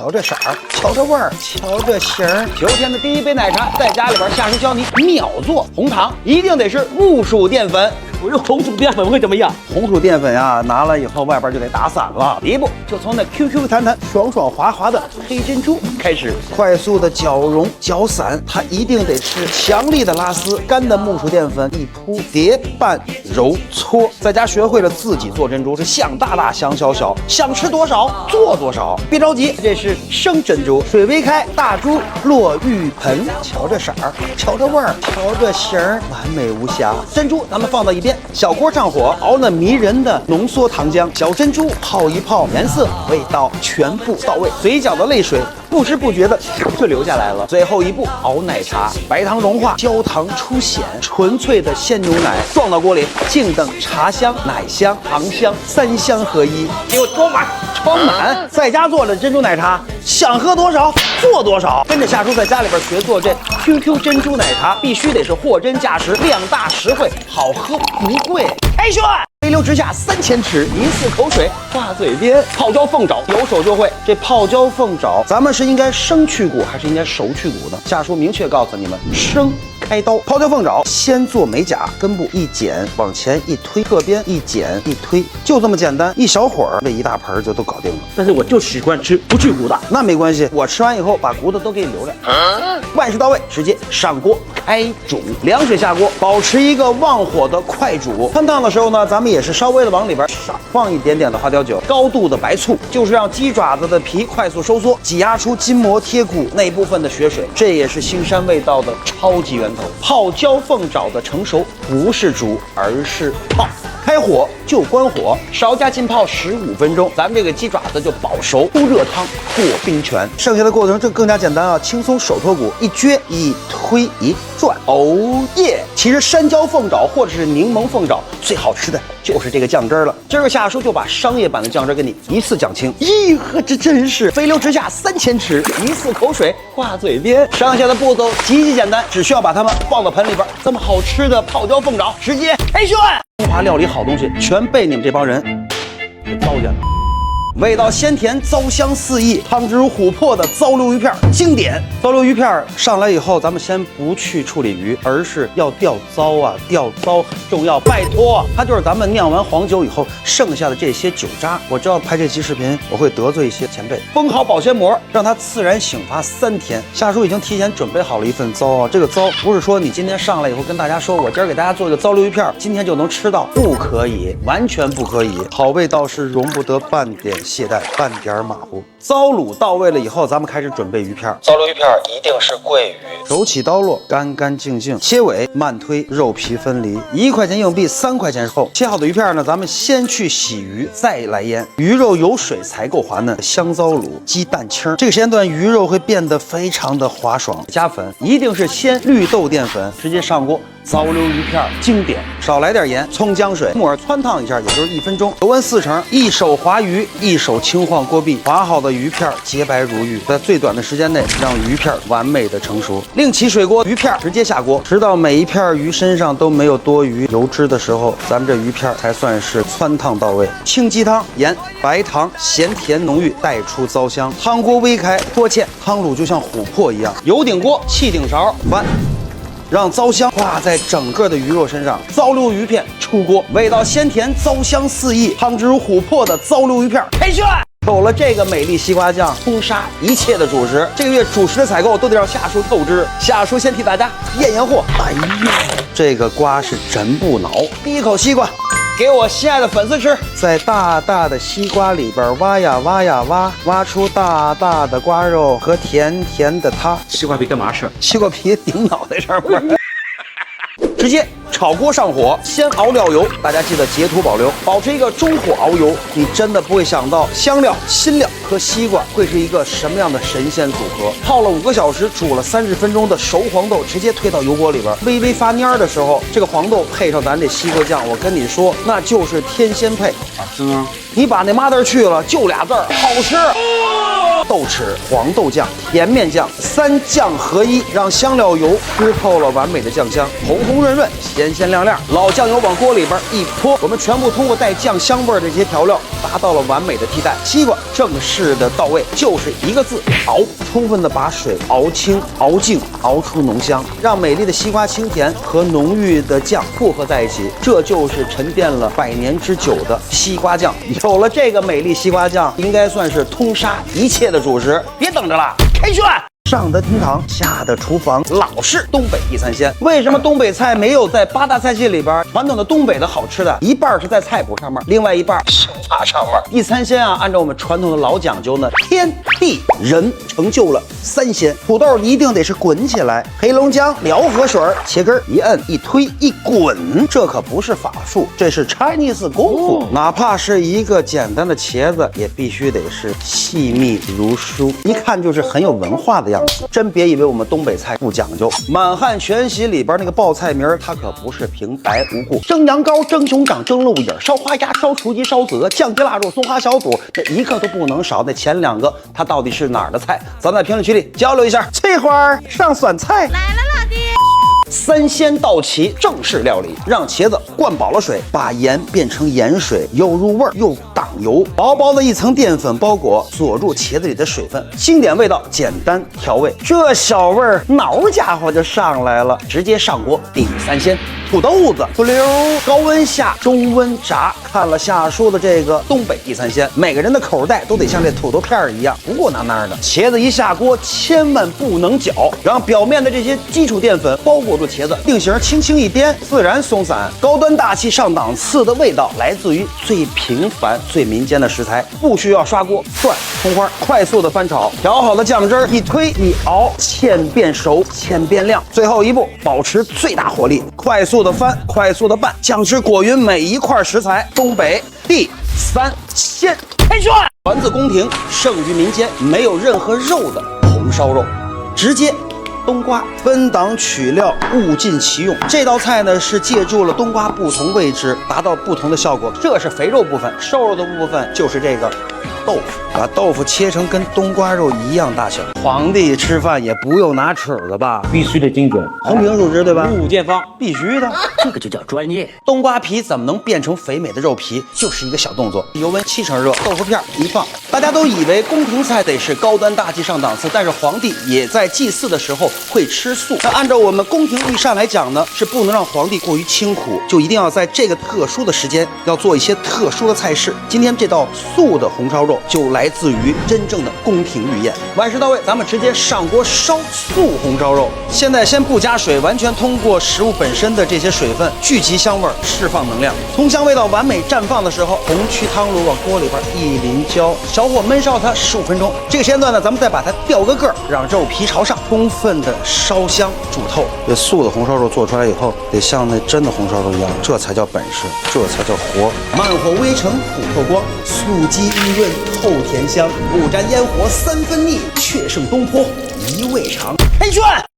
瞧这色儿，瞧这味儿，瞧这型儿。9天的第一杯奶茶，在家里边下厨教你秒做。红糖一定得是木薯淀粉。我用红薯淀粉会怎么样？红薯淀粉呀，拿了以后外边就得打散了。第一步就从那 QQ 弹弹、爽爽滑滑的黑珍珠开始，快速的搅融、搅散，它一定得是强力的拉丝，干的木薯淀粉一铺，叠拌揉搓。在家学会了自己做珍珠，是想大大想小小，想吃多少做多少。别着急，这是生珍珠，水微开，大珠落玉盆。瞧这色儿，瞧这味儿，瞧这型儿，完美无瑕。珍珠咱们放到一边。小锅上火，熬那迷人的浓缩糖浆，小珍珠泡一泡，颜色味道全部到位，嘴角的泪水不知不觉的就流下来了。最后一步熬奶茶，白糖融化，焦糖出显，纯粹的鲜牛奶撞到锅里，静等茶香、奶香、糖香3香合一，给我装满，装满。在家做的珍珠奶茶，想喝多少做多少。跟着夏叔在家里边学做这 QQ 珍珠奶茶，必须得是货真价实，量大实惠，好喝不贵。开选！飞流直下3000尺，一次口水挂嘴边。泡椒凤爪有手就会，这泡椒凤爪咱们是应该生去骨还是应该熟去骨呢？夏叔明确告诉你们，生。开刀，泡椒凤爪先做美甲，根部一剪，往前一推，侧边一剪一推，就这么简单，一小会儿这一大盆就都搞定了。但是我就喜欢吃不去骨的，那没关系，我吃完以后把骨头都给你留着。万事到位，直接上锅开煮，凉水下锅，保持一个旺火的快煮。汆烫的时候呢，咱们也是稍微的往里边少放一点点的花雕酒，高度的白醋，就是让鸡爪子的皮快速收缩，挤压出筋膜贴骨那部分的血水，这也是腥膻味道的超级源头。泡椒凤爪的成熟不是煮，而是泡。开火就关火，少加浸泡15分钟，咱们这个鸡爪子就保熟。出热汤过冰泉，剩下的过程这更加简单啊，轻松手托骨，一撅一推一转，哦耶！其实山椒凤爪或者是柠檬凤爪最好吃的就是这个酱汁了。今儿个夏叔就把商业版的酱汁给你一次讲清。咦呵，这真是飞流直下3000尺，一次口水挂嘴边。剩下的步骤极其简单，只需要把它们放到盆里边。这么好吃的泡椒凤爪，直接开选！中华料理好东西全被你们这帮人给糟践了。味道鲜甜，糟香四溢，汤汁如琥珀的糟溜鱼片经典。糟溜鱼片上来以后，咱们先不去处理鱼，而是要掉糟啊，掉糟很重要。拜托，它就是咱们酿完黄酒以后剩下的这些酒渣。我知道拍这期视频我会得罪一些前辈，封好保鲜膜，让它自然醒发3天。夏叔已经提前准备好了一份糟啊，这个糟不是说你今天上来以后跟大家说，我今儿给大家做一个糟溜鱼片，今天就能吃到，不可以，完全不可以。好味道是容不得半点懈怠，半点马虎。糟卤到位了以后，咱们开始准备鱼片。糟溜鱼片一定是桂鱼，手起刀落，干干净净，切尾慢推，肉皮分离。1块钱硬币3块钱厚。切好的鱼片呢，咱们先去洗鱼，再来腌。鱼肉有水才够滑嫩。香糟卤，鸡蛋清，这个时间段鱼肉会变得非常的滑爽。加粉一定是先绿豆淀粉，直接上锅。糟溜鱼片经典，少来点盐，葱姜水，木耳汆烫一下，也就是1分钟。油温4成，一手划鱼，一手轻晃锅壁，划好的鱼片洁白如玉，在最短的时间内让鱼片完美的成熟。另起水锅，鱼片直接下锅，直到每一片鱼身上都没有多余油脂的时候，咱们这鱼片才算是汆烫到位。清鸡汤，盐、白糖，咸甜浓郁，带出糟香。汤锅微开，多芡，汤卤就像琥珀一样。油顶锅，气顶勺，翻。让糟香挂在整个的鱼肉身上，糟溜鱼片出锅，味道鲜甜，糟香四溢，汤汁如琥珀的糟溜鱼片开选。有了这个美丽西瓜酱，冲杀一切的主食。这个月主食的采购都得让夏叔透支，夏叔先替大家验验货。哎呦，这个瓜是真不孬。第一口西瓜，给我心爱的粉丝吃。在大大的西瓜里边挖呀挖呀挖，挖出大大的瓜肉和甜甜的它。西瓜皮干嘛吃？西瓜皮顶脑袋上面。直接炒锅上火，先熬料油，大家记得截图保留，保持一个中火熬油。你真的不会想到香料、新料和西瓜会是一个什么样的神仙组合。泡了5个小时，煮了30分钟的熟黄豆，直接推到油锅里边，微微发蔫的时候，这个黄豆配上咱这西瓜酱，我跟你说，那就是天仙配啊！是吗？你把那mother去了，就俩字儿，好吃。豆豉、黄豆酱、甜面酱3酱合一，让香料油吃透了完美的酱香，红红润润，鲜鲜亮亮。老酱油往锅里边一泼，我们全部通过带酱香味的这些调料达到了完美的替代。西瓜正是式的到位，就是一个字：熬。充分的把水熬清、熬净，熬出浓香，让美丽的西瓜清甜和浓郁的酱复合在一起，这就是沉淀了100年之久的西瓜酱。有了这个美丽西瓜酱，应该算是通杀一切的主食。别等着了，开涮！上得厅堂，下得厨房，老是东北地三鲜。为什么东北菜没有在8大菜系里边传统的东北的好吃的？一半是在菜谱上面，另外一半手法上面。地三鲜啊，按照我们传统的老讲究呢，天地人成就了3鲜。土豆一定得是滚起来，黑龙江辽河水切根一摁一推一滚，这可不是法术，这是 Chinese 功夫。哪怕是一个简单的茄子，也必须得是细密如书，一看就是很有文化的样子。真别以为我们东北菜不讲究，满汉全席里边那个报菜名它可不是平白无故。蒸羊羔、蒸熊掌、蒸鹿眼、烧花鸭、烧雏鸡、烧子鹅、酱鸡腊肉、松花小肚，这一个都不能少。那前2个它到底是哪儿的菜？咱在评论区里交流一下。翠花上酸菜来了，老弟。3鲜到齐，正式料理，让茄子灌饱了水，把盐变成盐水，又入味儿又挡油。薄薄的一层淀粉包裹，锁住茄子里的水分，经典味道，简单调味，这小味儿挠家伙就上来了。直接上锅第3鲜。土豆子不溜，高温下，中温炸。看了下述的这个东北地三鲜，每个人的口袋都得像这土豆片一样鼓鼓囊囊的。茄子一下锅，千万不能搅，让表面的这些基础淀粉包裹住茄子，定型轻轻一颠，自然松散。高端大气上档次的味道来自于最平凡、最民间的食材，不需要刷锅。蒜、葱花快速的翻炒，调好的酱汁一推一熬，芡变熟，芡变亮。最后一步，保持最大火力，快速的翻，快速的拌，酱汁裹匀每一块食材。东北地三鲜开涮，传自宫廷，盛于民间，没有任何肉的红烧肉，直接冬瓜分档取料，物尽其用。这道菜呢是借助了冬瓜不同位置，达到不同的效果。这是肥肉部分，瘦肉的部分就是这个豆腐，把豆腐切成跟冬瓜肉一样大小。皇帝吃饭也不用拿尺子吧？必须得精准，横平竖直，对吧？五见方，必须的。这个就叫专业。冬瓜皮怎么能变成肥美的肉皮？就是一个小动作，油温7成热，豆腐片一放。大家都以为宫廷菜得是高端大气上档次，但是皇帝也在祭祀的时候会吃素。那按照我们宫廷御膳来讲呢，是不能让皇帝过于清苦，就一定要在这个特殊的时间要做一些特殊的菜式。今天这道素的红烧肉就来自于真正的宫廷御宴。万事到位，咱们直接上锅烧素红烧肉。现在先不加水，完全通过食物本身的这些水分聚集香味，释放能量。葱香味道完美绽放的时候，红曲汤卤往锅里边一淋浇，小火焖烧它15分钟。这个时间段呢，咱们再把它吊个个，让肉皮朝上，充分的烧香煮透。这素的红烧肉做出来以后，得像那真的红烧肉一样，这才叫本事，这才叫活。慢火微成煮透光，素鸡玉润透甜香，不沾烟火3分腻，却胜东坡1味长。开涮！